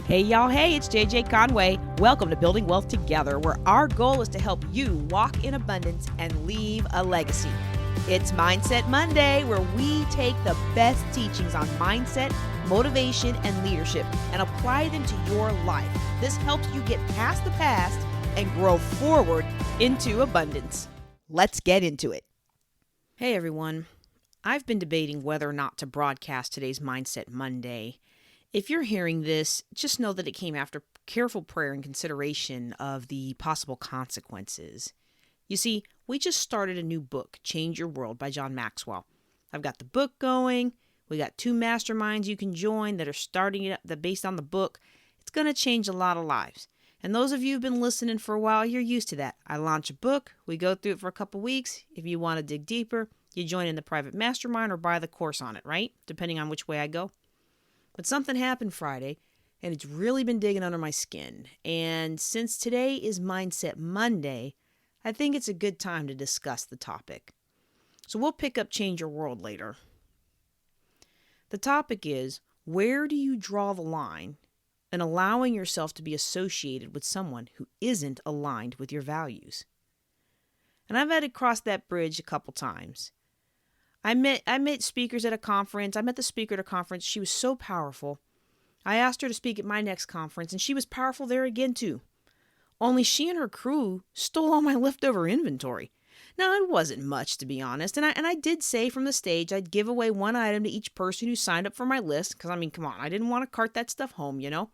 Hey y'all, hey, it's JJ Conway. Welcome to Building Wealth Together, where our goal is to help you walk in abundance and leave a legacy. It's Mindset Monday, where we take the best teachings on mindset, motivation, and leadership and apply them to your life. This helps you get past the past and grow forward into abundance. Let's get into it. Hey everyone, I've been debating whether or not to broadcast today's Mindset Monday. If you're hearing this, just know that it came after careful prayer and consideration of the possible consequences. You see, we just started a new book, Change Your World by John Maxwell. I've got the book going. We got 2 masterminds you can join that are starting it up based on the book. It's going to change a lot of lives. And those of you who've been listening for a while, you're used to that. I launch a book. We go through it for a couple weeks. If you want to dig deeper, you join in the private mastermind or buy the course on it, right? Depending on which way I go. But something happened Friday, and it's really been digging under my skin. And since today is Mindset Monday, I think it's a good time to discuss the topic. So we'll pick up Change Your World later. The topic is, where do you draw the line in allowing yourself to be associated with someone who isn't aligned with your values? And I've had to cross that bridge a couple times. I met speakers at a conference. I met the speaker at a conference. She was so powerful. I asked her to speak at my next conference, and she was powerful there again, too. Only she and her crew stole all my leftover inventory. Now, it wasn't much, to be honest, and I did say from the stage I'd give away 1 item to each person who signed up for my list, because, come on, I didn't want to cart that stuff home, you know?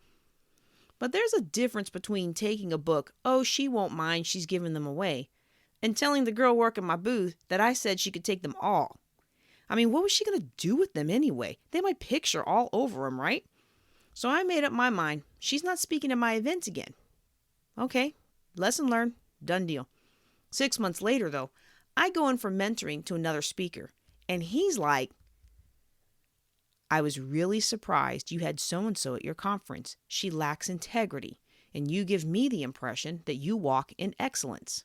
But there's a difference between taking a book, oh, she won't mind, she's giving them away, and telling the girl working my booth that I said she could take them all. What was she going to do with them anyway? They had my picture all over them, right? So I made up my mind. She's not speaking at my events again. Okay, lesson learned, done deal. 6 months later, though, I go in for mentoring to another speaker, and he's like, I was really surprised you had so-and-so at your conference. She lacks integrity, and you give me the impression that you walk in excellence.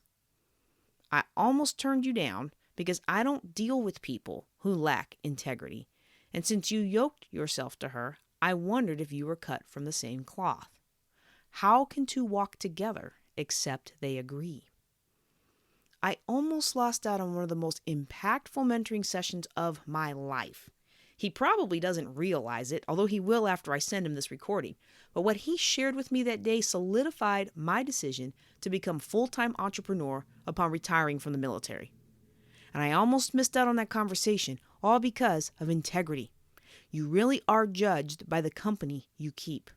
I almost turned you down because I don't deal with people who lack integrity. And since you yoked yourself to her, I wondered if you were cut from the same cloth. How can 2 walk together except they agree? I almost lost out on one of the most impactful mentoring sessions of my life. He probably doesn't realize it, although he will after I send him this recording. But what he shared with me that day solidified my decision to become full-time entrepreneur upon retiring from the military. And I almost missed out on that conversation, all because of integrity. You really are judged by the company you keep.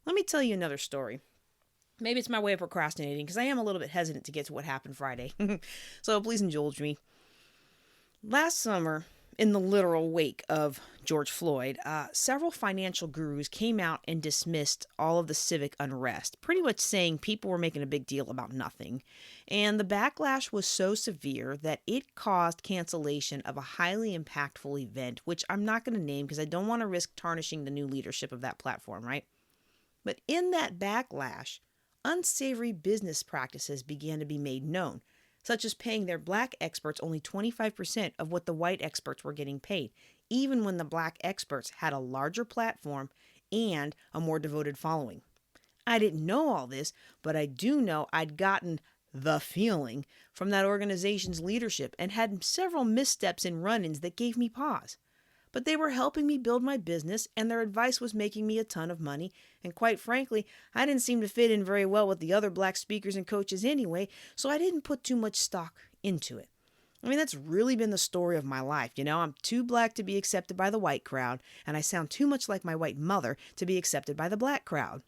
Let me tell you another story. Maybe it's my way of procrastinating, because I am a little bit hesitant to get to what happened Friday. So please indulge me. Last summer, in the literal wake of George Floyd, several financial gurus came out and dismissed all of the civic unrest, pretty much saying people were making a big deal about nothing. And the backlash was so severe that it caused cancellation of a highly impactful event, which I'm not going to name because I don't want to risk tarnishing the new leadership of that platform, right? But in that backlash, unsavory business practices began to be made known, such as paying their black experts only 25% of what the white experts were getting paid, even when the black experts had a larger platform and a more devoted following. I didn't know all this, but I do know I'd gotten the feeling from that organization's leadership and had several missteps and run-ins that gave me pause. But they were helping me build my business, and their advice was making me a ton of money. And quite frankly, I didn't seem to fit in very well with the other black speakers and coaches anyway, so I didn't put too much stock into it. That's really been the story of my life. I'm too black to be accepted by the white crowd, and I sound too much like my white mother to be accepted by the black crowd.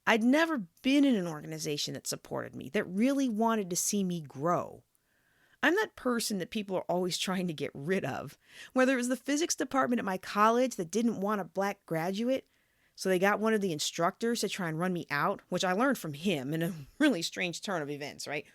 I'd never been in an organization that supported me, that really wanted to see me grow. I'm that person that people are always trying to get rid of. Whether it was the physics department at my college that didn't want a black graduate, so they got one of the instructors to try and run me out, which I learned from him in a really strange turn of events, right?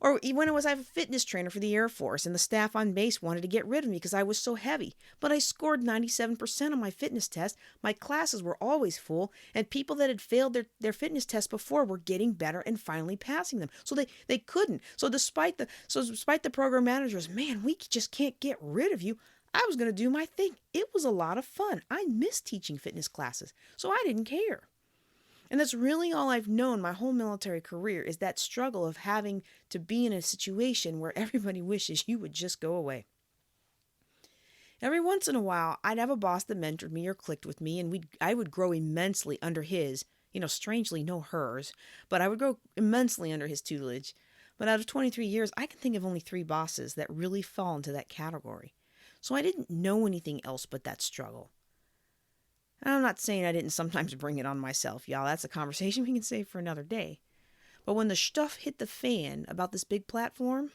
Or when I was a fitness trainer for the Air Force and the staff on base wanted to get rid of me because I was so heavy. But I scored 97% on my fitness test. My classes were always full, and people that had failed their fitness tests before were getting better and finally passing them. So they couldn't. So despite the program managers, man, we just can't get rid of you. I was going to do my thing. It was a lot of fun. I missed teaching fitness classes, so I didn't care. And that's really all I've known my whole military career is that struggle of having to be in a situation where everybody wishes you would just go away. Every once in a while, I'd have a boss that mentored me or clicked with me, and I would grow immensely under his, strangely no hers, but I would grow immensely under his tutelage. But out of 23 years, I can think of only 3 bosses that really fall into that category. So I didn't know anything else but that struggle. And I'm not saying I didn't sometimes bring it on myself, y'all. That's a conversation we can save for another day. But when the stuff hit the fan about this big platform,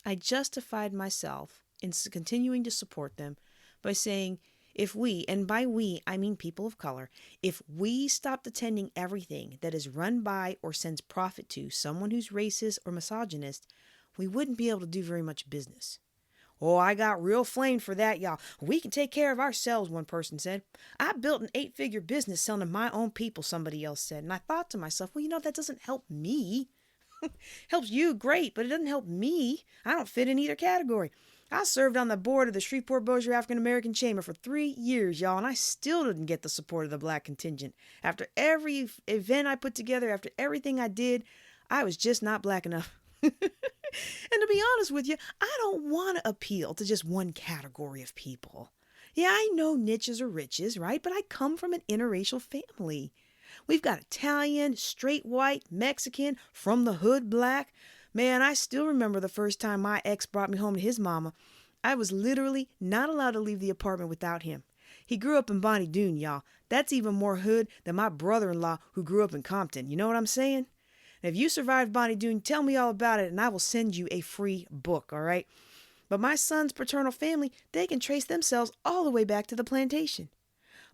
I justified myself in continuing to support them by saying, if we, and by we, I mean people of color, if we stopped attending everything that is run by or sends profit to someone who's racist or misogynist, we wouldn't be able to do very much business. Oh, I got real flamed for that, y'all. We can take care of ourselves, one person said. I built an 8-figure business selling to my own people, somebody else said. And I thought to myself, well, that doesn't help me. Helps you, great, but it doesn't help me. I don't fit in either category. I served on the board of the Shreveport-Bossier African American Chamber for 3 years, y'all, and I still didn't get the support of the black contingent. After every event I put together, after everything I did, I was just not black enough. And to be honest with you, I don't want to appeal to just one category of people. Yeah, I know niches are riches, right? But I come from an interracial family. We've got Italian, straight white, Mexican, from the hood black. Man, I still remember the first time my ex brought me home to his mama. I was literally not allowed to leave the apartment without him. He grew up in Bonnie Doon, y'all. That's even more hood than my brother-in-law who grew up in Compton. You know what I'm saying? And if you survived Bonnie Doon, tell me all about it and I will send you a free book, all right? But my son's paternal family, they can trace themselves all the way back to the plantation.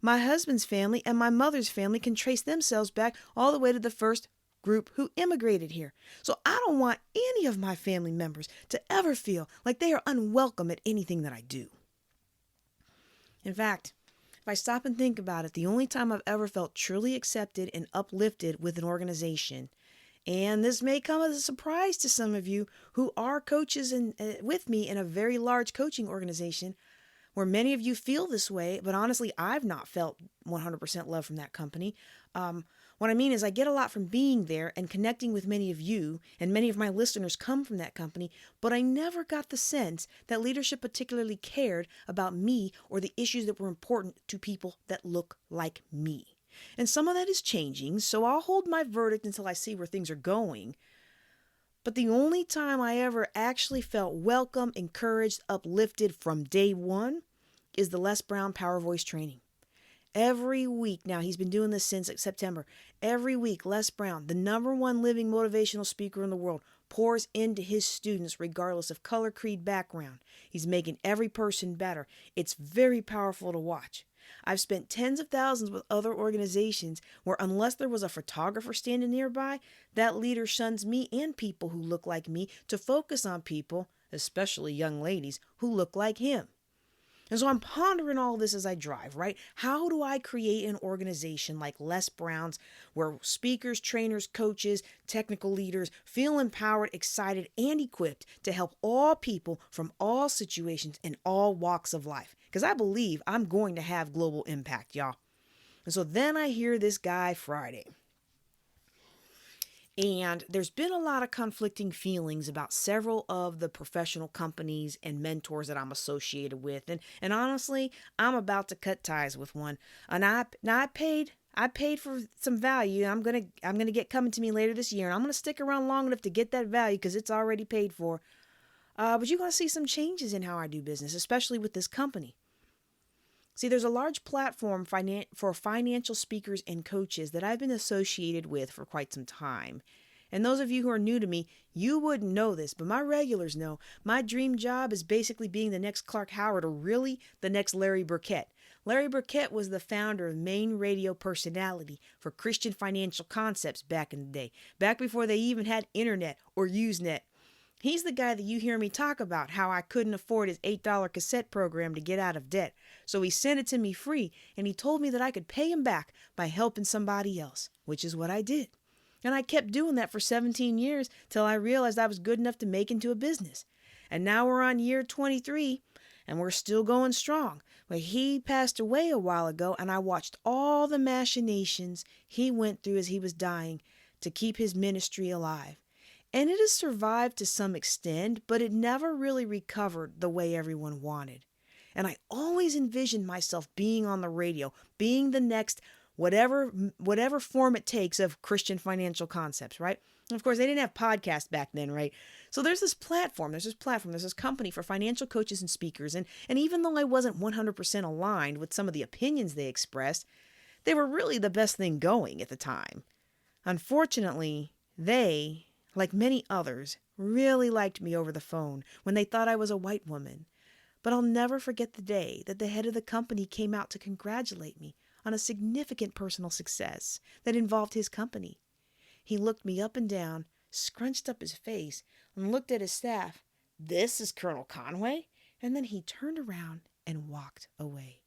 My husband's family and my mother's family can trace themselves back all the way to the first group who immigrated here. So I don't want any of my family members to ever feel like they are unwelcome at anything that I do. In fact, if I stop and think about it, the only time I've ever felt truly accepted and uplifted with an organization, and this may come as a surprise to some of you who are coaches with me in a very large coaching organization, where many of you feel this way, but honestly, I've not felt 100% love from that company. What I mean is I get a lot from being there and connecting with many of you, and many of my listeners come from that company, but I never got the sense that leadership particularly cared about me or the issues that were important to people that look like me. And some of that is changing, so I'll hold my verdict until I see where things are going. But the only time I ever actually felt welcome, encouraged, uplifted from day one is the Les Brown Power Voice training. Every week now, he's been doing this since September. Every week, Les Brown, the #1 living motivational speaker in the world, pours into his students regardless of color, creed, background. He's making every person better. It's very powerful to watch. I've spent tens of thousands with other organizations where unless there was a photographer standing nearby, that leader shuns me and people who look like me to focus on people, especially young ladies, who look like him. And so I'm pondering all this as I drive, right? How do I create an organization like Les Brown's where speakers, trainers, coaches, technical leaders feel empowered, excited, and equipped to help all people from all situations and all walks of life? Because I believe I'm going to have global impact, y'all. And so then I hear this guy Friday. And there's been a lot of conflicting feelings about several of the professional companies and mentors that I'm associated with. And honestly, I'm about to cut ties with one. And I paid for some value. I'm gonna get coming to me later this year. And I'm gonna stick around long enough to get that value because it's already paid for. But you're gonna see some changes in how I do business, especially with this company. See, there's a large platform for financial speakers and coaches that I've been associated with for quite some time. And those of you who are new to me, you wouldn't know this, but my regulars know my dream job is basically being the next Clark Howard or really the next Larry Burkett. Larry Burkett was the founder of Main Radio Personality for Christian Financial Concepts back in the day, back before they even had internet or Usenet. He's the guy that you hear me talk about, how I couldn't afford his $8 cassette program to get out of debt. So he sent it to me free, and he told me that I could pay him back by helping somebody else, which is what I did. And I kept doing that for 17 years till I realized I was good enough to make into a business. And now we're on year 23, and we're still going strong. But he passed away a while ago, and I watched all the machinations he went through as he was dying to keep his ministry alive. And it has survived to some extent, but it never really recovered the way everyone wanted. And I always envisioned myself being on the radio, being the next whatever form it takes of Christian financial concepts, right? And of course, they didn't have podcasts back then, right? So there's this company for financial coaches and speakers. And even though I wasn't 100% aligned with some of the opinions they expressed, they were really the best thing going at the time. Unfortunately, they, like many others, really liked me over the phone when they thought I was a white woman. But I'll never forget the day that the head of the company came out to congratulate me on a significant personal success that involved his company. He looked me up and down, scrunched up his face, and looked at his staff. "This is Colonel Conway?" And then he turned around and walked away.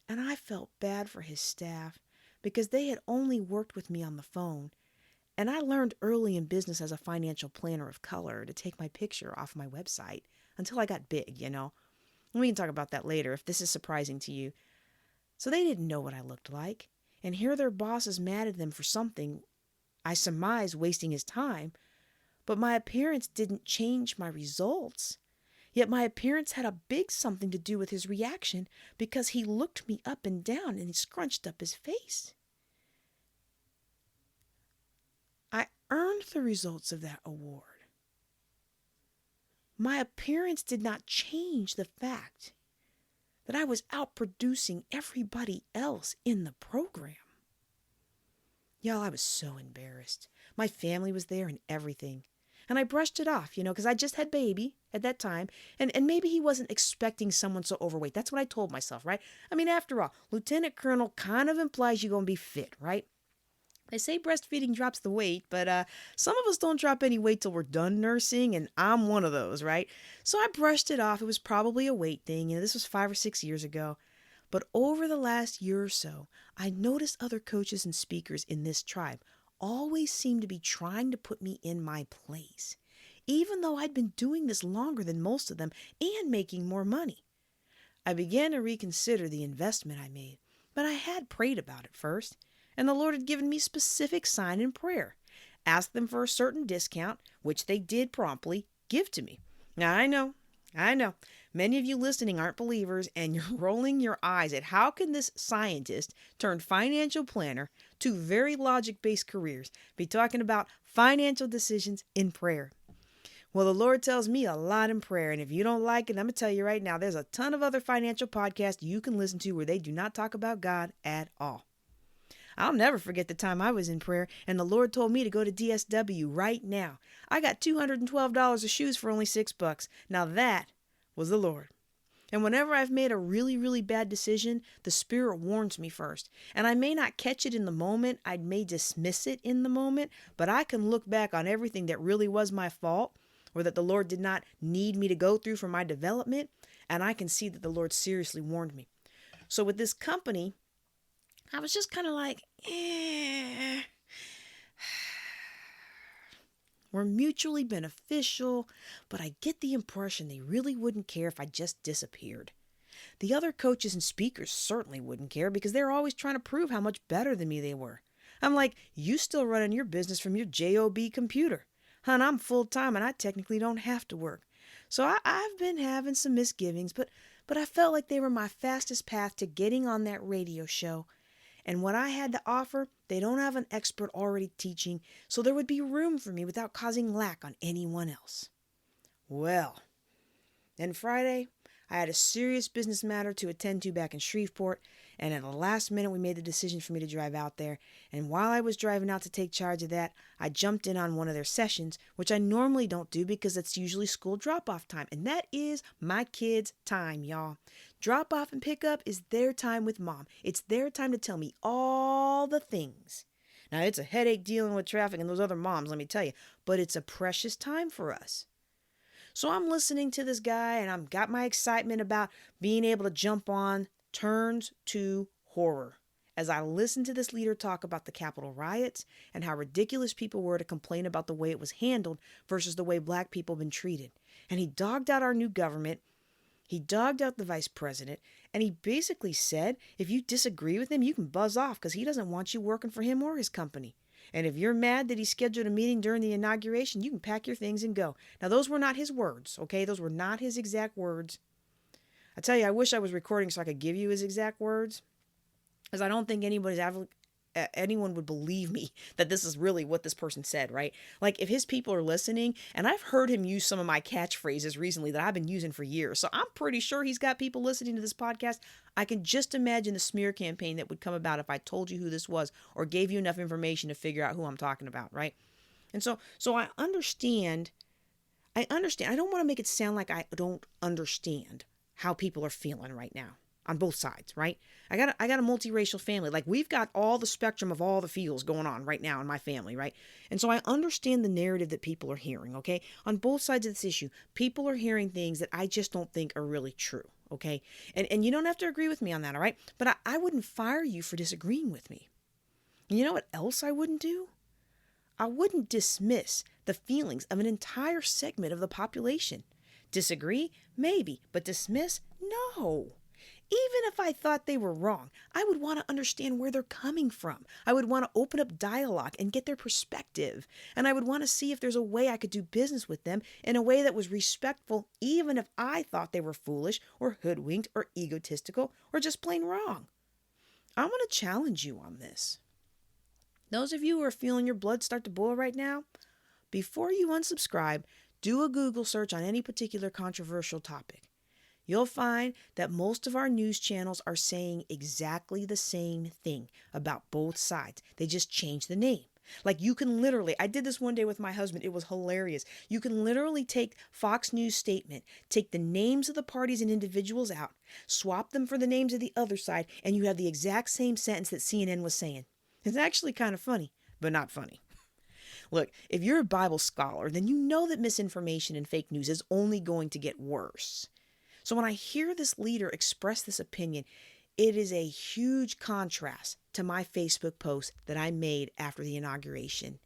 And I felt bad for his staff because they had only worked with me on the phone. And I learned early in business as a financial planner of color to take my picture off my website until I got big, We can talk about that later if this is surprising to you. So they didn't know what I looked like. And here their boss is mad at them for something, I surmise, wasting his time. But my appearance didn't change my results. Yet my appearance had a big something to do with his reaction because he looked me up and down and he scrunched up his face. I earned the results of that award. My appearance did not change the fact that I was outproducing everybody else in the program. Y'all, I was so embarrassed. My family was there and everything. And I brushed it off, because I just had baby at that time. And maybe he wasn't expecting someone so overweight. That's what I told myself, right? I mean, after all, Lieutenant Colonel kind of implies you're going to be fit, right? They say breastfeeding drops the weight, but some of us don't drop any weight till we're done nursing, and I'm one of those, right? So I brushed it off. It was probably a weight thing. This was 5 or 6 years ago. But over the last year or so, I noticed other coaches and speakers in this tribe always seemed to be trying to put me in my place, even though I'd been doing this longer than most of them and making more money. I began to reconsider the investment I made, but I had prayed about it first. And the Lord had given me specific sign in prayer. Asked them for a certain discount, which they did promptly give to me. Now, I know. Many of you listening aren't believers, and you're rolling your eyes at how can this scientist turned financial planner, 2 very logic-based careers, be talking about financial decisions in prayer. Well, the Lord tells me a lot in prayer, and if you don't like it, I'm going to tell you right now, there's a ton of other financial podcasts you can listen to where they do not talk about God at all. I'll never forget the time I was in prayer and the Lord told me to go to DSW right now. I got $212 of shoes for only $6. Now that was the Lord. And whenever I've made a really, really bad decision, the Spirit warns me first. And I may not catch it in the moment. I may dismiss it in the moment, but I can look back on everything that really was my fault or that the Lord did not need me to go through for my development. And I can see that the Lord seriously warned me. So with this company, I was just kind of like, We're mutually beneficial, but I get the impression they really wouldn't care if I just disappeared. The other coaches and speakers certainly wouldn't care because they're always trying to prove how much better than me they were. I'm like, you still running your business from your job computer. Hon, I'm full-time and I technically don't have to work. So I've been having some misgivings, but I felt like they were my fastest path to getting on that radio show. And what I had to offer, they don't have an expert already teaching, so there would be room for me without causing lack on anyone else. Well, then Friday, I had a serious business matter to attend to back in Shreveport, and at the last minute we made the decision for me to drive out there. And while I was driving out to take charge of that, I jumped in on one of their sessions, which I normally don't do because it's usually school drop-off time. And that is my kids' time, y'all. Drop-off and pick-up is their time with mom. It's their time to tell me all the things. Now, it's a headache dealing with traffic and those other moms, let me tell you, but it's a precious time for us. So I'm listening to this guy and I've got my excitement about being able to jump on turns to horror as I listened to this leader talk about the Capitol riots and how ridiculous people were to complain about the way it was handled versus the way black people have been treated. And he dogged out our new government He dogged out the vice president, and he basically said if you disagree with him, you can buzz off because he doesn't want you working for him or his company. And if you're mad that he scheduled a meeting during the inauguration, you can pack your things and go. Now, those were not his words, okay? Those were not his exact words. I tell you, I wish I was recording so I could give you his exact words, because I don't think anyone would believe me that this is really what this person said, right? Like, if his people are listening, and I've heard him use some of my catchphrases recently that I've been using for years, so I'm pretty sure he's got people listening to this podcast. I can just imagine the smear campaign that would come about if I told you who this was or gave you enough information to figure out who I'm talking about, right? And so I understand. I don't want to make it sound like I don't understand how people are feeling right now on both sides, right? I got a multiracial family. Like, we've got all the spectrum of all the feels going on right now in my family, right? And so I understand the narrative that people are hearing, okay? On both sides of this issue, people are hearing things that I just don't think are really true, okay? And you don't have to agree with me on that, all right? But I wouldn't fire you for disagreeing with me. And you know what else I wouldn't do? I wouldn't dismiss the feelings of an entire segment of the population. Disagree? Maybe. But dismiss? No. Even if I thought they were wrong, I would want to understand where they're coming from. I would want to open up dialogue and get their perspective. And I would want to see if there's a way I could do business with them in a way that was respectful, even if I thought they were foolish or hoodwinked or egotistical or just plain wrong. I want to challenge you on this. Those of you who are feeling your blood start to boil right now, before you unsubscribe, do a Google search on any particular controversial topic. You'll find that most of our news channels are saying exactly the same thing about both sides. They just change the name. Like, you can literally, I did this one day with my husband. It was hilarious. You can literally take Fox News statement, take the names of the parties and individuals out, swap them for the names of the other side, and you have the exact same sentence that CNN was saying. It's actually kind of funny, but not funny. Look, if you're a Bible scholar, then you know that misinformation and fake news is only going to get worse. So when I hear this leader express this opinion, it is a huge contrast to my Facebook post that I made after the inauguration,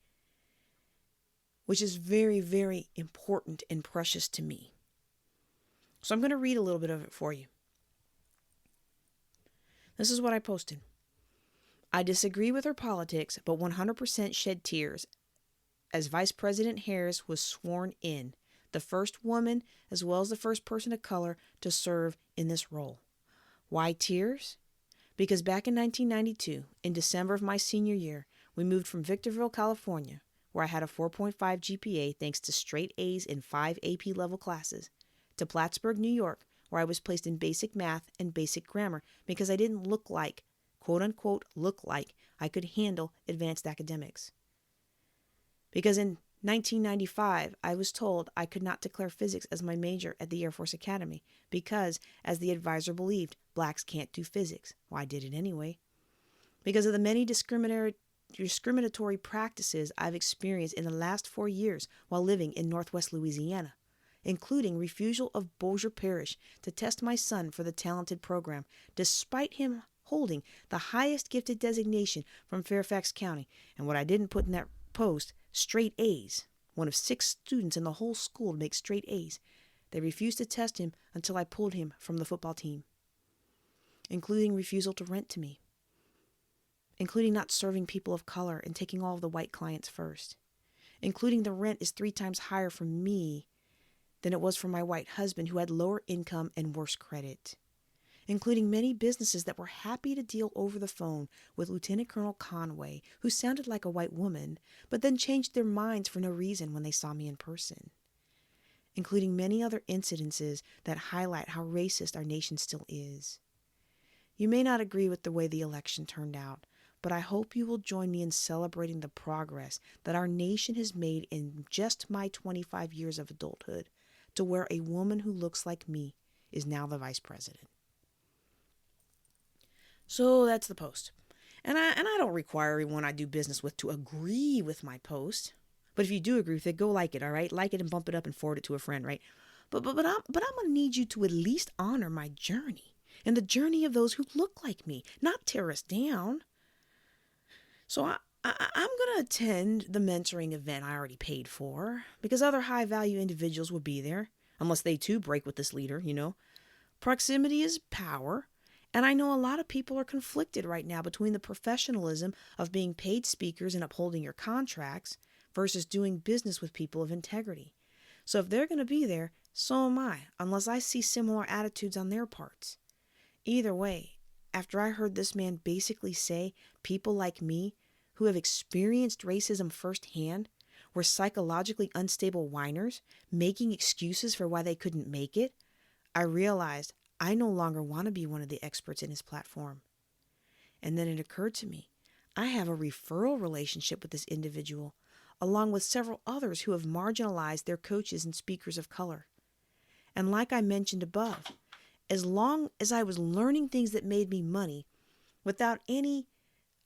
which is very, very important and precious to me. So I'm going to read a little bit of it for you. This is what I posted. I disagree with her politics, but 100% shed tears as Vice President Harris was sworn in, the first woman as well as the first person of color to serve in this role. Why tears? Because back in 1992, in December of my senior year, we moved from Victorville, California, where I had a 4.5 GPA thanks to straight A's in 5 AP level classes, to Plattsburgh, New York, where I was placed in basic math and basic grammar because I didn't look like, quote unquote, look like I could handle advanced academics. Because in 1995, I was told I could not declare physics as my major at the Air Force Academy because, as the advisor believed, blacks can't do physics. Well, I did it anyway. Because of the many discriminatory practices I've experienced in the last 4 years while living in Northwest Louisiana, including refusal of Bossier Parish to test my son for the talented program, despite him holding the highest gifted designation from Fairfax County. And what I didn't put in that post, straight A's. One of 6 students in the whole school to make straight A's. They refused to test him until I pulled him from the football team. Including refusal to rent to me. Including not serving people of color and taking all of the white clients first. Including the rent is 3 times higher for me than it was for my white husband who had lower income and worse credit. Including many businesses that were happy to deal over the phone with Lieutenant Colonel Conway, who sounded like a white woman, but then changed their minds for no reason when they saw me in person. Including many other incidences that highlight how racist our nation still is. You may not agree with the way the election turned out, but I hope you will join me in celebrating the progress that our nation has made in just my 25 years of adulthood, to where a woman who looks like me is now the vice president. So that's the post. And I don't require everyone I do business with to agree with my post. But if you do agree with it, go like it, all right? Like it and bump it up and forward it to a friend, right? But I'm going to need you to at least honor my journey and the journey of those who look like me, not tear us down. So I'm going to attend the mentoring event I already paid for because other high-value individuals will be there, unless they too break with this leader, you know. Proximity is power. And I know a lot of people are conflicted right now between the professionalism of being paid speakers and upholding your contracts versus doing business with people of integrity. So if they're going to be there, so am I, unless I see similar attitudes on their parts. Either way, after I heard this man basically say people like me who have experienced racism firsthand were psychologically unstable whiners making excuses for why they couldn't make it, I realized I no longer want to be one of the experts in his platform. And then it occurred to me, I have a referral relationship with this individual, along with several others who have marginalized their coaches and speakers of color. And like I mentioned above, as long as I was learning things that made me money without any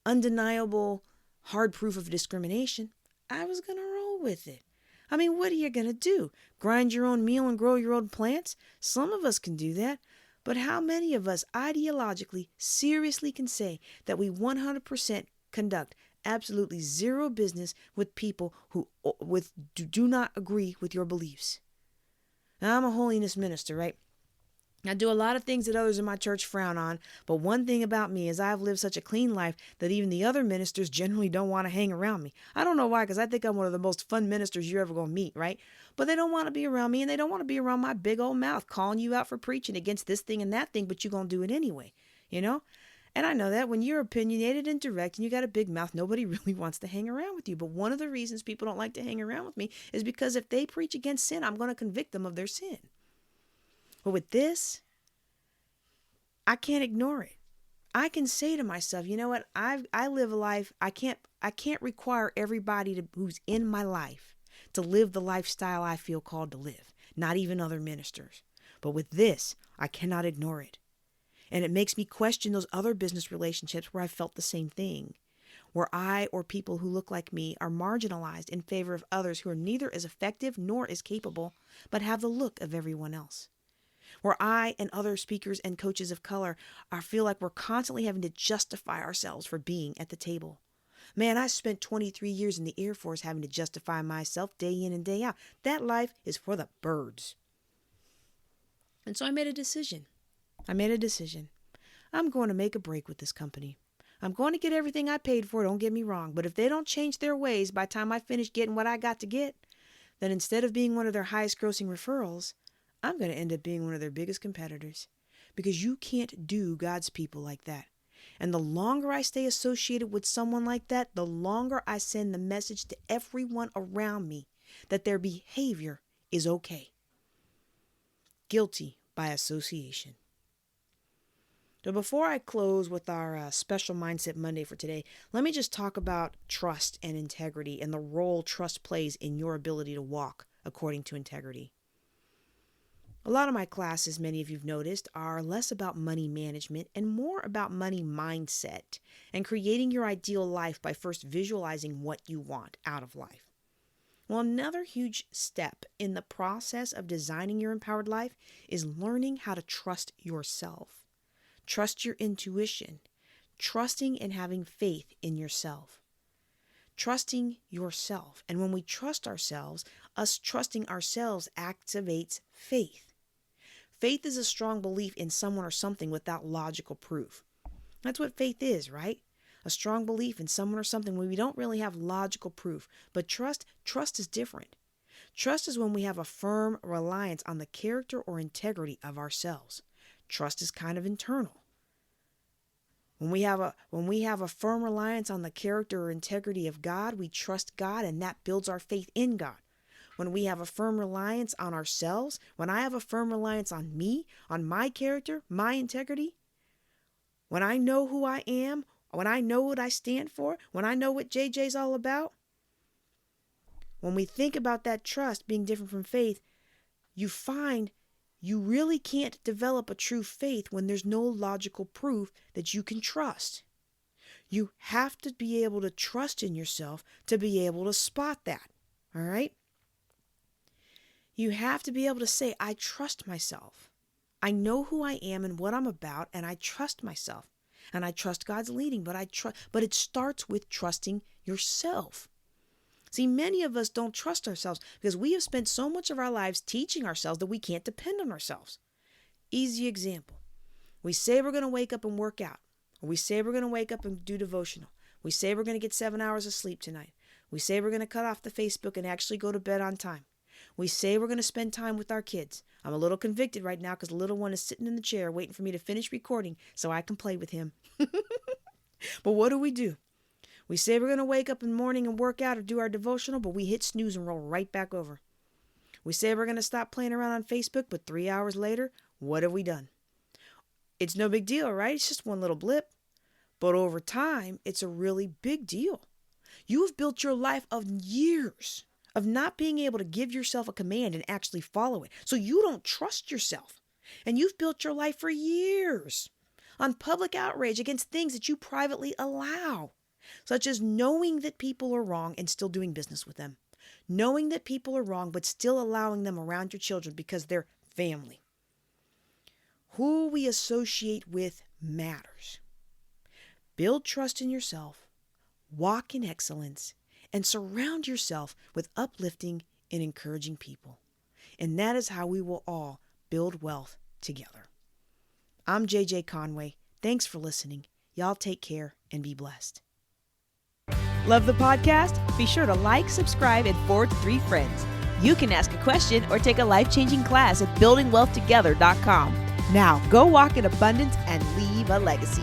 undeniable hard proof of discrimination, I was going to roll with it. I mean, what are you going to do? Grind your own meal and grow your own plants? Some of us can do that. But how many of us ideologically, seriously can say that we 100% conduct absolutely zero business with people who do not agree with your beliefs? Now, I'm a holiness minister, right? I do a lot of things that others in my church frown on, but one thing about me is I've lived such a clean life that even the other ministers generally don't want to hang around me. I don't know why, because I think I'm one of the most fun ministers you're ever going to meet, right? But they don't want to be around me, and they don't want to be around my big old mouth calling you out for preaching against this thing and that thing, but you're going to do it anyway, you know? And I know that when you're opinionated and direct and you got a big mouth, nobody really wants to hang around with you. But one of the reasons people don't like to hang around with me is because if they preach against sin, I'm going to convict them of their sin. But with this, I can't ignore it. I can say to myself, you know what? I live a life. I can't require everybody who's in my life to live the lifestyle I feel called to live. Not even other ministers. But with this, I cannot ignore it. And it makes me question those other business relationships where I felt the same thing, where I or people who look like me are marginalized in favor of others who are neither as effective nor as capable, but have the look of everyone else. Where I and other speakers and coaches of color feel like we're constantly having to justify ourselves for being at the table. Man, I spent 23 years in the Air Force having to justify myself day in and day out. That life is for the birds. And so I made a decision. I'm going to make a break with this company. I'm going to get everything I paid for, don't get me wrong. But if they don't change their ways by the time I finish getting what I got to get, then instead of being one of their highest grossing referrals, I'm going to end up being one of their biggest competitors, because you can't do God's people like that. And the longer I stay associated with someone like that, the longer I send the message to everyone around me that their behavior is okay. Guilty by association. So before I close with our special Mindset Monday for today, let me just talk about trust and integrity and the role trust plays in your ability to walk according to integrity. A lot of my classes, many of you've noticed, are less about money management and more about money mindset and creating your ideal life by first visualizing what you want out of life. Well, another huge step in the process of designing your empowered life is learning how to trust yourself. Trust your intuition, trusting and having faith in yourself. Trusting yourself. And when we trust ourselves, us trusting ourselves activates faith. Faith is a strong belief in someone or something without logical proof. That's what faith is, right? A strong belief in someone or something when we don't really have logical proof. But trust is different. Trust is when we have a firm reliance on the character or integrity of ourselves. Trust is kind of internal. When we have a firm reliance on the character or integrity of God, we trust God, and that builds our faith in God. When we have a firm reliance on ourselves, when I have a firm reliance on me, on my character, my integrity, when I know who I am, when I know what I stand for, when I know what JJ's all about, when we think about that trust being different from faith, you find you really can't develop a true faith when there's no logical proof that you can trust. You have to be able to trust in yourself to be able to spot that. All right? You have to be able to say, I trust myself. I know who I am and what I'm about, and I trust myself. And I trust God's leading, but it starts with trusting yourself. See, many of us don't trust ourselves because we have spent so much of our lives teaching ourselves that we can't depend on ourselves. Easy example. We say we're going to wake up and work out. Or we say we're going to wake up and do devotional. We say we're going to get 7 hours of sleep tonight. We say we're going to cut off the Facebook and actually go to bed on time. We say we're going to spend time with our kids. I'm a little convicted right now because the little one is sitting in the chair waiting for me to finish recording so I can play with him. But what do? We say we're going to wake up in the morning and work out or do our devotional, but we hit snooze and roll right back over. We say we're going to stop playing around on Facebook, but 3 hours later, what have we done? It's no big deal, right? It's just one little blip. But over time, it's a really big deal. You have built your life of years of not being able to give yourself a command and actually follow it. So you don't trust yourself. And you've built your life for years on public outrage against things that you privately allow, such as knowing that people are wrong and still doing business with them. Knowing that people are wrong, but still allowing them around your children because they're family. Who we associate with matters. Build trust in yourself, walk in excellence, and surround yourself with uplifting and encouraging people. And that is how we will all build wealth together. I'm JJ Conway. Thanks for listening. Y'all take care and be blessed. Love the podcast? Be sure to like, subscribe, and forward to 3 friends. You can ask a question or take a life-changing class at buildingwealthtogether.com. Now, go walk in abundance and leave a legacy.